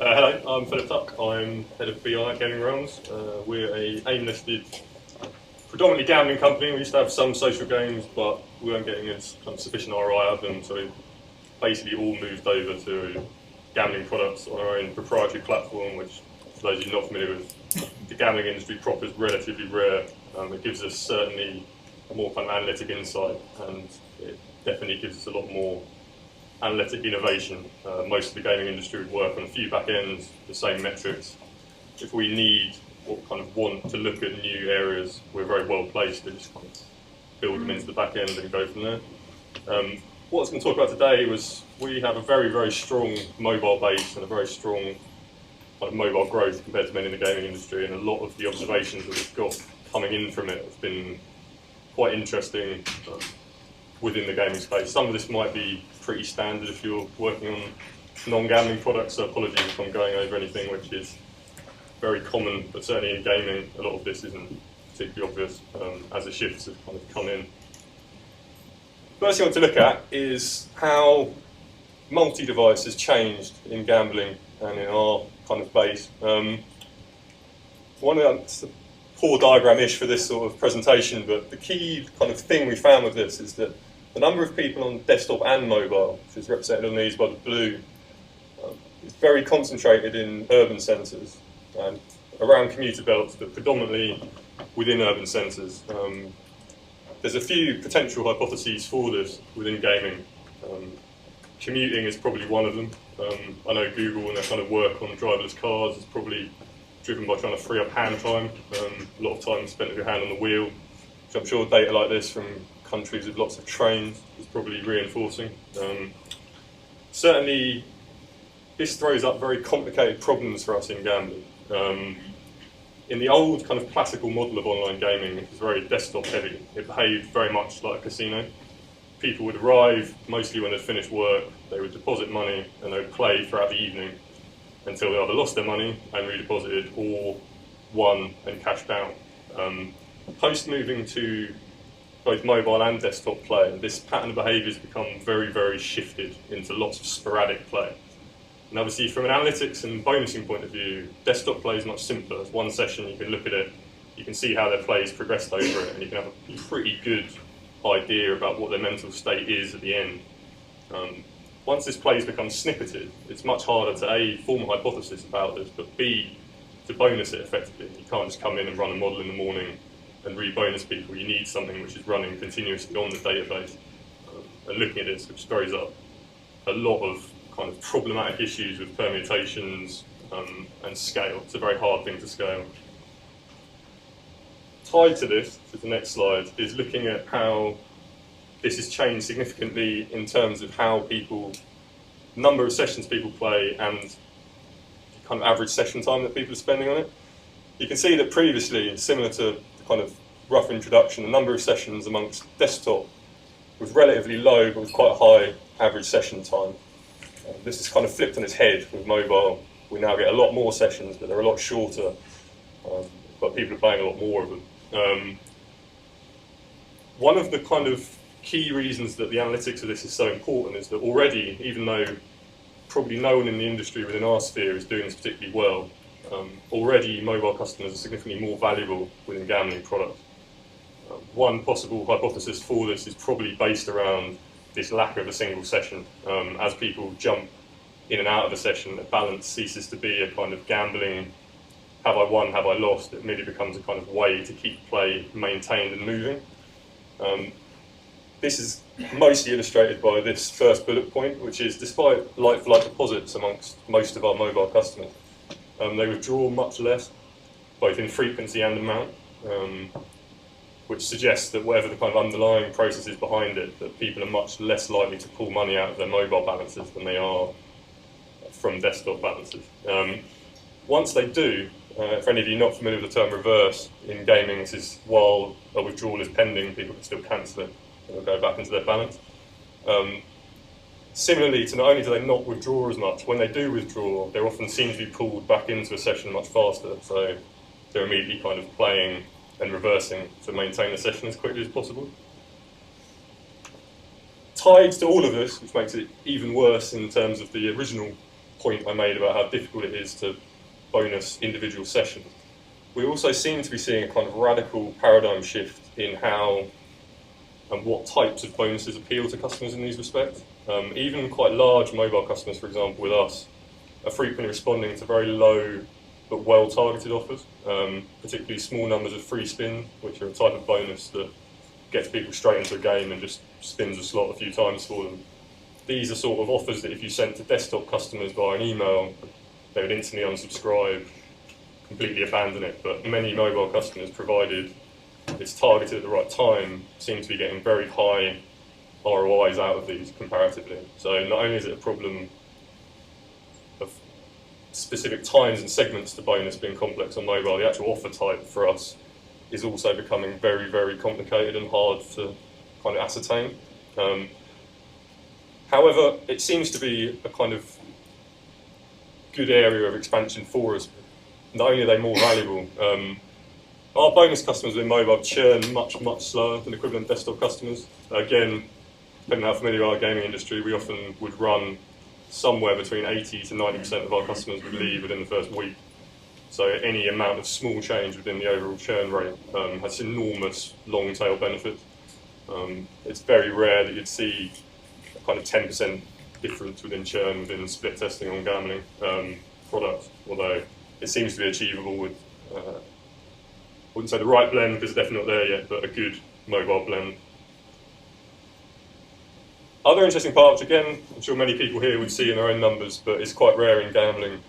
Hello, I'm Philip Tuck. I'm head of BI at Gaming Realms. We're a AIM-listed, predominantly gambling company. We used to have some social games, but we weren't getting as kind of sufficient ROI out of them, so we basically all moved over to gambling products on our own proprietary platform, which, for those of you not familiar with, the gambling industry proper is relatively rare. It gives us certainly more kind of analytic insight, and it definitely gives us a lot more analytic innovation. Most of the gaming industry would work on a few back ends, the same metrics. If we need or kind of want to look at new areas, we're very well placed to just kind of build them into the back end and go from there. What I was going to talk about today was we have a very, very strong mobile base and a very strong kind of mobile growth compared to many in the gaming industry, and a lot of the observations that we've got coming in from it have been quite interesting within the gaming space. Some of this might be pretty standard if you're working on non-gambling products, so apologies if I'm going over anything which is very common, but certainly in gaming a lot of this isn't particularly obvious as the shifts have kind of come in. First thing I want to look at is how multi-device has changed in gambling and in our kind of base. It's a poor diagram-ish for this sort of presentation, but the key kind of thing we found with this is that the number of people on desktop and mobile, which is represented on these by the blue, is very concentrated in urban centres and around commuter belts, but predominantly within urban centres. There's a few potential hypotheses for this within gaming. Commuting is probably one of them. I know Google and their kind of work on driverless cars is probably driven by trying to free up hand time. A lot of time spent with your hand on the wheel, which I'm sure data like this from countries with lots of trains is probably reinforcing. Certainly, this throws up very complicated problems for us in gambling. In the old kind of classical model of online gaming, it was very desktop heavy. It behaved very much like a casino. People would arrive, mostly when they'd finished work, they would deposit money and they would play throughout the evening until they either lost their money and redeposited or won and cashed out. Post moving to both mobile and desktop play, this pattern of behaviour has become very, very shifted into lots of sporadic play. And obviously from an analytics and bonusing point of view, desktop play is much simpler. It's one session, you can look at it, you can see how their play's progressed over it, and you can have a pretty good idea about what their mental state is at the end. Once this play's become snippeted, it's much harder to A, form a hypothesis about this, but B, to bonus it effectively. You can't just come in and run a model in the morning and re-bonus people. You need something which is running continuously on the database. And looking at this, which throws up a lot of kind of problematic issues with permutations and scale. It's a very hard thing to scale. Tied to this, to the next slide, is looking at how this has changed significantly in terms of how people, number of sessions people play and kind of average session time that people are spending on it. You can see that previously, similar to the kind of rough introduction, the number of sessions amongst desktop was relatively low, but with quite a high average session time. This is kind of flipped on its head with mobile. We now get a lot more sessions, but they're a lot shorter, but people are playing a lot more of them. One of the kind of key reasons that the analytics of this is so important is that already, even though probably no one in the industry within our sphere is doing this particularly well, already mobile customers are significantly more valuable within gambling products. One possible hypothesis for this is probably based around this lack of a single session. As people jump in and out of a session, the balance ceases to be a kind of gambling, have I won, have I lost? It merely becomes a kind of way to keep play maintained and moving. This is mostly illustrated by this first bullet point, which is despite like-for-like deposits amongst most of our mobile customers, they withdraw much less, both in frequency and amount, which suggests that whatever the kind of underlying process is behind it, that people are much less likely to pull money out of their mobile balances than they are from desktop balances. Once they do, for any of you not familiar with the term reverse, in gaming this is while a withdrawal is pending, people can still cancel it and go back into their balance. Similarly, to not only do they not withdraw as much, when they do withdraw, they often seem to be pulled back into a session much faster, so they're immediately kind of playing and reversing to maintain the session as quickly as possible. Tied to all of this, which makes it even worse in terms of the original point I made about how difficult it is to bonus individual sessions. We also seem to be seeing a kind of radical paradigm shift in how and what types of bonuses appeal to customers in these respects. Even quite large mobile customers, for example, with us, are frequently responding to very low but well-targeted offers, particularly small numbers of free spins, which are a type of bonus that gets people straight into a game and just spins a slot a few times for them. These are sort of offers that if you sent to desktop customers via an email, they would instantly unsubscribe, completely abandon it. But many mobile customers, provided it's targeted at the right time, seem to be getting very high ROIs out of these comparatively. So not only is it a problem of specific times and segments to bonus being complex on mobile, the actual offer type for us is also becoming very, very complicated and hard to kind of ascertain. However, it seems to be a kind of good area of expansion for us. Not only are they more valuable, our bonus customers in mobile churn much, much slower than equivalent desktop customers. Again, depending on how familiar with our gaming industry, we often would run somewhere between 80 to 90% of our customers would leave within the first week. So any amount of small change within the overall churn rate has enormous long tail benefits. It's very rare that you'd see a kind of 10% difference within churn within split testing on gambling products, although it seems to be achievable with, I wouldn't say the right blend because it's definitely not there yet, but a good mobile blend. Other interesting part, which again, I'm sure many people here would see in their own numbers, but it's quite rare in gambling.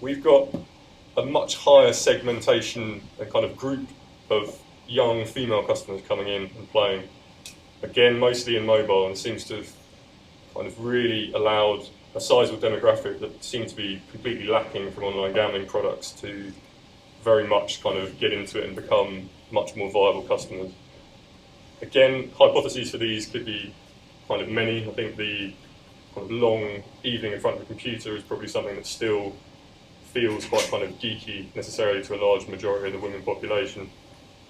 We've got a much higher segmentation and kind of group of young female customers coming in and playing. Again, mostly in mobile, and seems to have kind of really allowed a sizable demographic that seemed to be completely lacking from online gambling products to very much kind of get into it and become much more viable customers. Again, hypotheses for these could be kind of many. I think the kind of long evening in front of a computer is probably something that still feels quite kind of geeky necessarily to a large majority of the women population.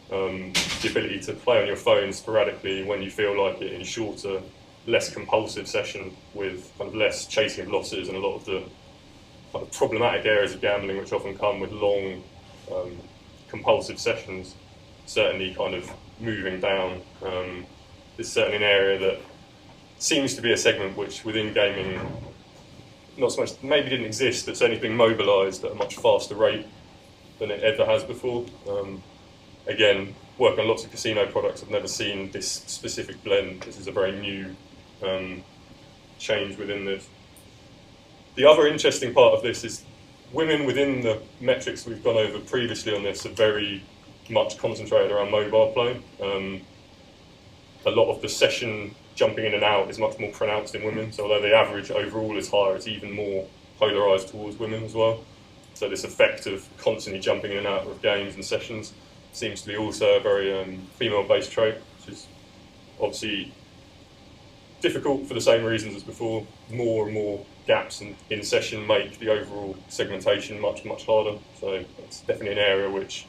The ability to play on your phone sporadically when you feel like it in shorter, less compulsive sessions with kind of less chasing of losses and a lot of the kind of problematic areas of gambling which often come with long compulsive sessions, certainly kind of moving down. Is certainly an area that seems to be a segment which within gaming not so much maybe didn't exist, but certainly being mobilised at a much faster rate than it ever has before. Again, working on lots of casino products, I've never seen this specific blend. This is a very new change within this. The other interesting part of this is women within the metrics we've gone over previously on this are very much concentrated around mobile play. A lot of the session jumping in and out is much more pronounced in women, so although the average overall is higher, it's even more polarised towards women as well. So this effect of constantly jumping in and out of games and sessions seems to be also a very female-based trait, which is obviously difficult for the same reasons as before. More and more gaps in session make the overall segmentation much, much harder. So it's definitely an area which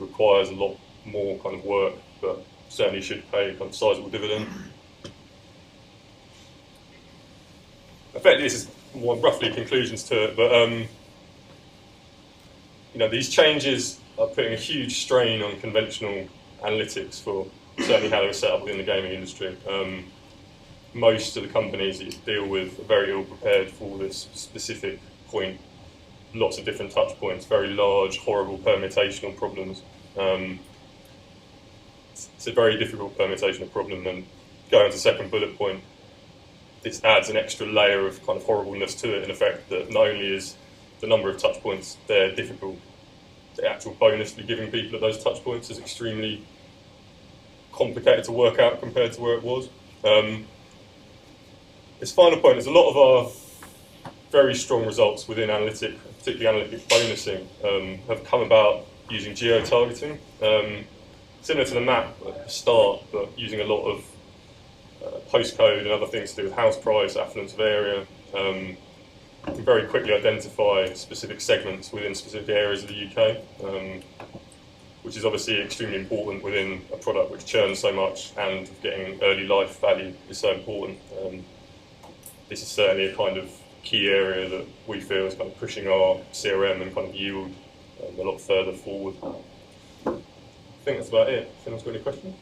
requires a lot more kind of work, but certainly should pay a kind of sizable dividend. Effectively, this is more roughly conclusions to it, but you know, these changes are putting a huge strain on conventional analytics for certainly how they were set up within the gaming industry. Most of the companies that you deal with are very ill prepared for this specific point. Lots of different touch points, very large, horrible permutational problems. It's a very difficult permutational problem, and going to the second bullet point, this adds an extra layer of kind of horribleness to it in effect that not only is the number of touch points there difficult, the actual bonus to be giving people at those touch points is extremely complicated to work out compared to where it was. This final point is a lot of our very strong results within analytic, particularly analytic bonusing, have come about using geo-targeting. Similar to the map at the start, but using a lot of postcode and other things to do with house price, affluence of area. You can very quickly identify specific segments within specific areas of the UK, which is obviously extremely important within a product which churns so much, and getting early life value is so important. this is certainly a kind of key area that we feel is kind of pushing our CRM and kind of yield a lot further forward. I think that's about it. If anyone's got any questions?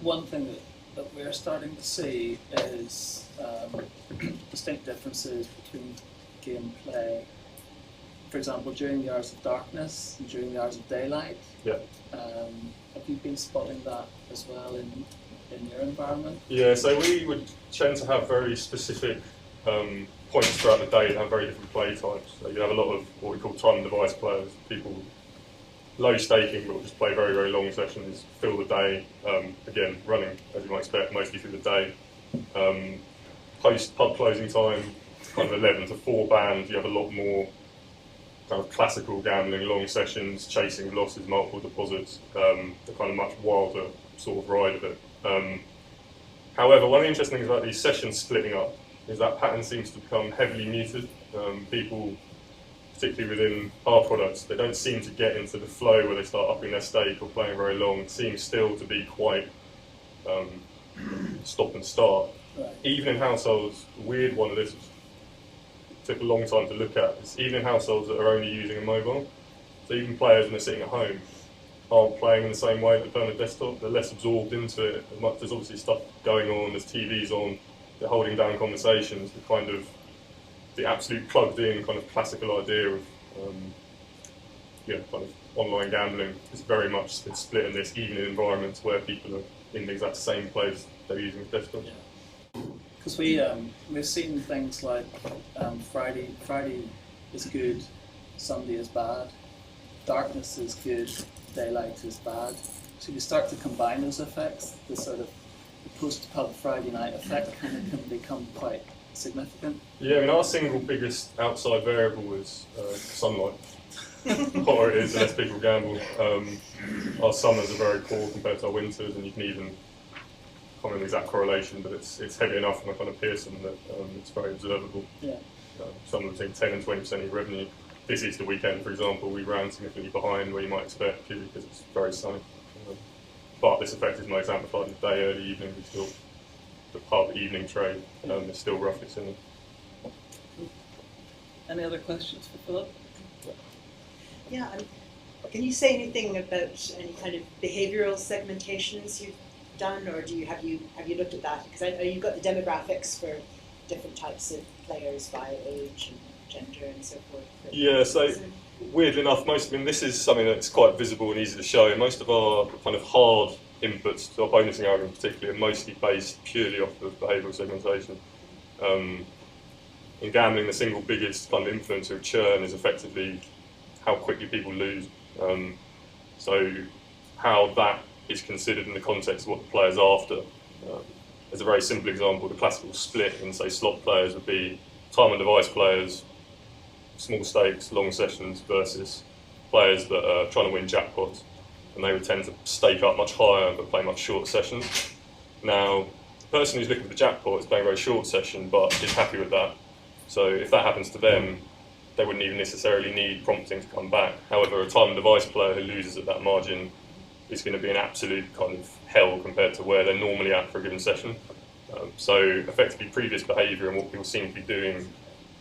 One thing that we're starting to see is distinct differences between gameplay. For example, during the hours of darkness and during the hours of daylight. Yeah. Have you been spotting that as well in your environment? Yeah, so we would tend to have very specific points throughout the day that have very different play types. So you have a lot of what we call time device players, people low staking but will just play very, very long sessions, fill the day, again, running, as you might expect, mostly through the day. Post pub closing time, kind of 11 to 4 band, you have a lot more kind of classical gambling, long sessions, chasing losses, multiple deposits, the kind of much wilder sort of ride of it. However, one of the interesting things about these sessions splitting up is that pattern seems to become heavily muted. People, particularly within our products, they don't seem to get into the flow where they start upping their stake or playing very long. It seems still to be quite stop and start. Right. Even in households, the weird one of this took a long time to look at, is even in households that are only using a mobile, so even players when they're sitting at home aren't playing in the same way that they play on a desktop. They're less absorbed into it. There's obviously stuff going on, there's TVs on, they're holding down conversations, the absolute plugged in kind of classical idea of kind of online gambling is very much split in this, even in environments where people are in the exact same place they're using a desktop. Because we've seen things like Friday is good, Sunday is bad, darkness is good, daylight is bad. So you start to combine those effects, the sort of post-pub Friday night effect kind of can become quite significant. Yeah, I mean our single biggest outside variable is sunlight. The hotter it is, the less people gamble. Our summers are very poor compared to our winters, and you can even comment on the exact correlation, but it's heavy enough from a kind of Pearson that it's very observable. Yeah. Somewhere between 10 and 20% of your revenue. This Easter weekend, for example, we ran significantly behind where you might expect, purely because it's very sunny. But this effect is most amplified in the day, early evening. The pub evening trade is still roughly similar. Any other questions for Philip? Yeah, can you say anything about any kind of behavioural segmentations you've done, or have you looked at that? Because I know you've got the demographics for different types of players by age and gender and so forth. Yeah, so weirdly enough, this is something that's quite visible and easy to show. Most of our kind of hard inputs to our bonusing algorithm particularly are mostly based purely off of behavioural segmentation. In gambling, the single biggest kind of influencer of churn is effectively how quickly people lose. So how that is considered in the context of what the player's after. As a very simple example, the classical split in, say, slot players would be time on device players, small stakes, long sessions, versus players that are trying to win jackpots. And they would tend to stake up much higher but play much shorter sessions. Now, the person who's looking for the jackpot is playing a very short session but is happy with that. So if that happens to them, they wouldn't even necessarily need prompting to come back. However, a time on device player who loses at that margin is going to be an absolute kind of hell compared to where they're normally at for a given session. So effectively previous behaviour and what people seem to be doing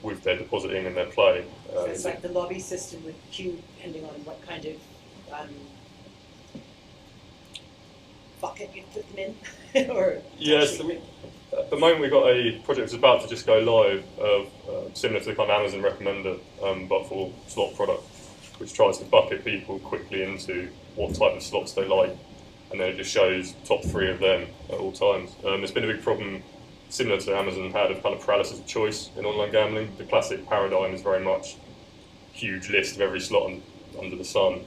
with their depositing and their play. So it's like the lobby system with queue, depending on what kind of bucket you put them in? Or yes, at the moment we've got a project that's about to just go live, similar to the kind of Amazon recommender, but for slot product, which tries to bucket people quickly into what type of slots they like, and then it just shows top 3 of them at all times. There's been a big problem, similar to Amazon had, of kind of paralysis of choice in online gambling. The classic paradigm is very much huge list of every slot under the sun.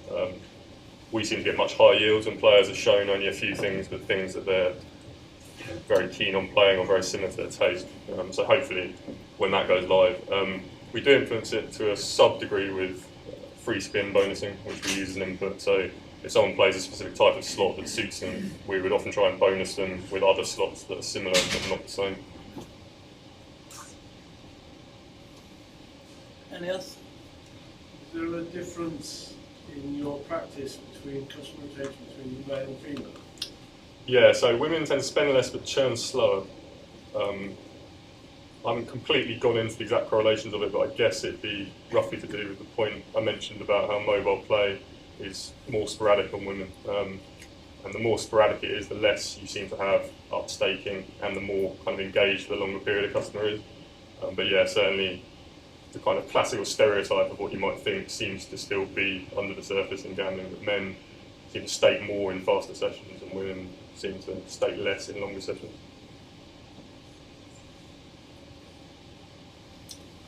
We seem to get much higher yields when players are shown only a few things, but things that they're very keen on playing or very similar to their taste. So hopefully when that goes live, we do influence it to a sub-degree with free spin bonusing, which we use as an input. So if someone plays a specific type of slot that suits them, we would often try and bonus them with other slots that are similar but not the same. Any else? Is there a difference in your practice between customer retention between male and female? Yeah, so women tend to spend less but churn slower. I haven't completely gone into the exact correlations of it, but I guess it'd be roughly to do with the point I mentioned about how mobile play is more sporadic on women. And the more sporadic it is, the less you seem to have upstaking, and the more kind of engaged the longer period a customer is. But yeah, certainly the kind of classical stereotype of what you might think seems to still be under the surface in gambling, that men seem to stake more in faster sessions and women seem to stake less in longer sessions.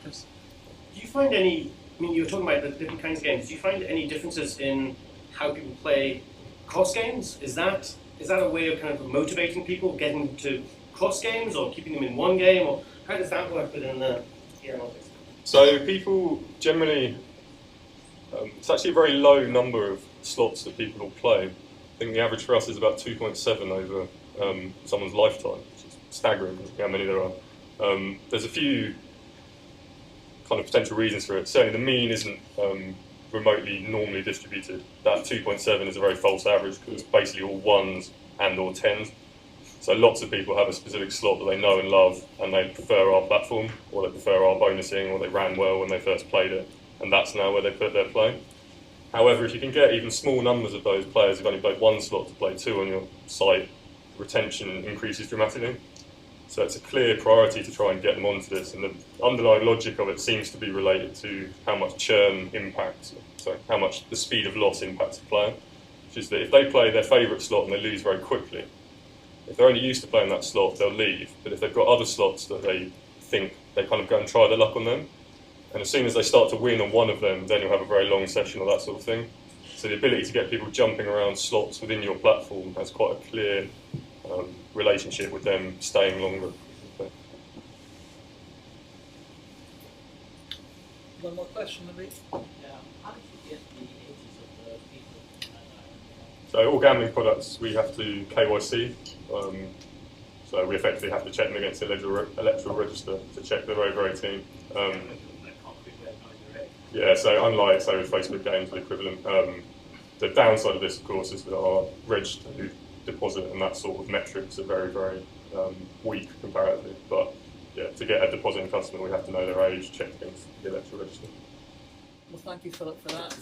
Do you find any, I mean, you were talking about the different kinds of games, do you find any differences in how people play cross games? Is that a way of kind of motivating people, getting them to cross games, or keeping them in one game, or how does that work within the analytics? So people generally, it's actually a very low number of slots that people will play. I think the average for us is about 2.7 over someone's lifetime, which is staggering how many there are. There's a few kind of potential reasons for it. Certainly the mean isn't remotely normally distributed. That 2.7 is a very false average because it's basically all ones and or tens. So lots of people have a specific slot that they know and love, and they prefer our platform, or they prefer our bonusing, or they ran well when they first played it, and that's now where they put their play. However, if you can get even small numbers of those players who've only played one slot to play two on your site, retention increases dramatically. So it's a clear priority to try and get them onto this, and the underlying logic of it seems to be related to how much churn impacts, so how much the speed of loss impacts the player, which is that if they play their favourite slot and they lose very quickly, if they're only used to playing that slot, they'll leave. But if they've got other slots that they think they kind of go and try their luck on them, and as soon as they start to win on one of them, then you'll have a very long session or that sort of thing. So the ability to get people jumping around slots within your platform has quite a clear relationship with them staying longer. One more question, maybe? How did you get the ages of the people? So all gambling products, we have to KYC. So we effectively have to check them against the electoral register to check they're over 18. Yeah, so unlike, say, with Facebook games, the equivalent, the downside of this, of course, is that our registered deposit and that sort of metrics are very, very weak comparatively. But yeah, to get a depositing customer, we have to know their age, checked against the electoral register. Well, thank you, Philip, for that.